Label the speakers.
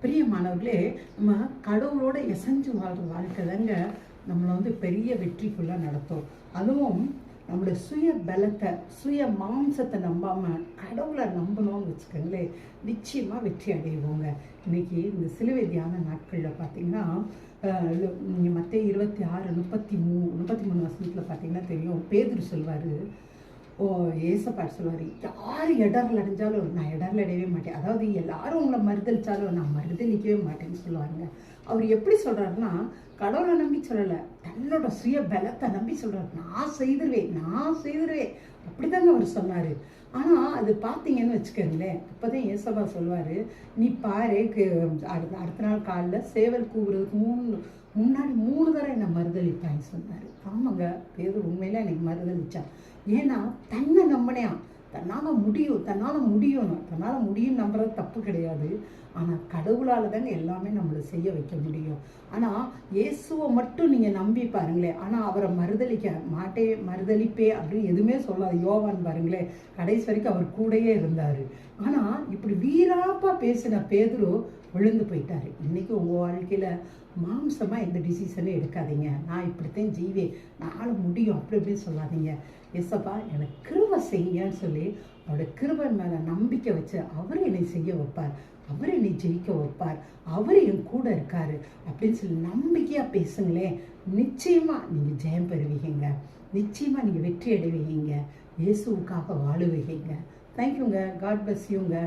Speaker 1: பிரியமானவர்களே, நம்ம கடவுளோட எசைஞ்சு வாழ்கிற வாழ்க்கை தாங்க நம்மளை பெரிய வெற்றிக்குள்ளே நடத்தும். அதுவும் நம்மளுடைய சுய பலத்தை, சுய மாம்சத்தை நம்பாமல் கடவுளை நம்பணும்னு வச்சுக்கோங்களேன், நிச்சயமாக வெற்றி அடைவோங்க. இன்னைக்கு இந்த சிலுவை தியான நாட்களில் பார்த்தீங்கன்னா, நீங்கள் மத்தேயு 26:33 வசனத்தில் பார்த்தீங்கன்னா தெரியும். பேதுரு சொல்வார், ஏசப்பாட்டு சொல்லுவார், யார் இடர்ல அடைஞ்சாலும் நான் இடர்ல அடையவே மாட்டேன். அதாவது எல்லாரும் உங்களை மறுதளிச்சாலும் நான் மறுதளிக்கவே மாட்டேன்னு சொல்லுவாருங்க. அவர் எப்படி சொல்கிறாருன்னா, கடவுளை நம்பி சொல்லலை, தன்னோட சுய பலத்தை நம்பி சொல்கிறார். நான் செய்திருவேன் அப்படிதாங்க அவர் சொன்னார். ஆனால் அது பார்த்தீங்கன்னு வச்சுக்கோங்களேன், அப்போதான் ஏசப்பா சொல்லுவார், நீ பாரு, அடுத்த நாள் காலைல சேவல் கூவுறதுக்கு முன்னாடி 3 தடவை என்னை மறுதளிப்பான்னு சொன்னார். ஆமாங்க, பேதர் உண்மையில எனக்கு மறுதளிச்சான். ஏன்னா தன்னை நம்பினான், தன்னால் முடியும் நம்புறது தப்பு கிடையாது. ஆனால் கடவுளால் தாங்க எல்லாமே நம்மளை செய்ய வைக்க முடியும். ஆனால் இயேசுவை மட்டும் நீங்கள் நம்பி பாருங்களேன். ஆனால் அவரை மறுதளிப்பே அப்படின்னு எதுவுமே சொல்லாது. யோவான் பாருங்களேன், கடைசி வரைக்கும் அவர் கூடயே இருந்தார். ஆனால் இப்படி வீராப்பா பேசின பேதுரு விழுந்து போயிட்டாரு. இன்னைக்கு உங்கள் வாழ்க்கையில் மாம்சமாக எந்த டிசிஷனும் எடுக்காதீங்க. நான் இப்படித்தான் ஜீவேன், நாளை முடியும் அப்படி இப்படின்னு சொல்லாதீங்க. எஸ்ஸப்பா எனக்கு கிருபை செய்யுங்கன்னு சொல்லி அவரோட கிருபை மேலே நம்பிக்கை வச்சு அவர் என்னை செய்ய வைப்பார், அவர் என்னை ஜெயிக்க வைப்பார், அவர் என் கூட இருக்காரு அப்படின்னு சொல்லி நம்பிக்கையாக பேசுங்களேன். நிச்சயமாக நீங்கள் ஜெயம் பெறுவீங்க, நிச்சயமாக நீங்கள் வெற்றி அடைவீங்க, இயேசுவுக்காக வாழுவீங்க. தேங்க்யூங்க. காட் பிளஸ் யூங்க.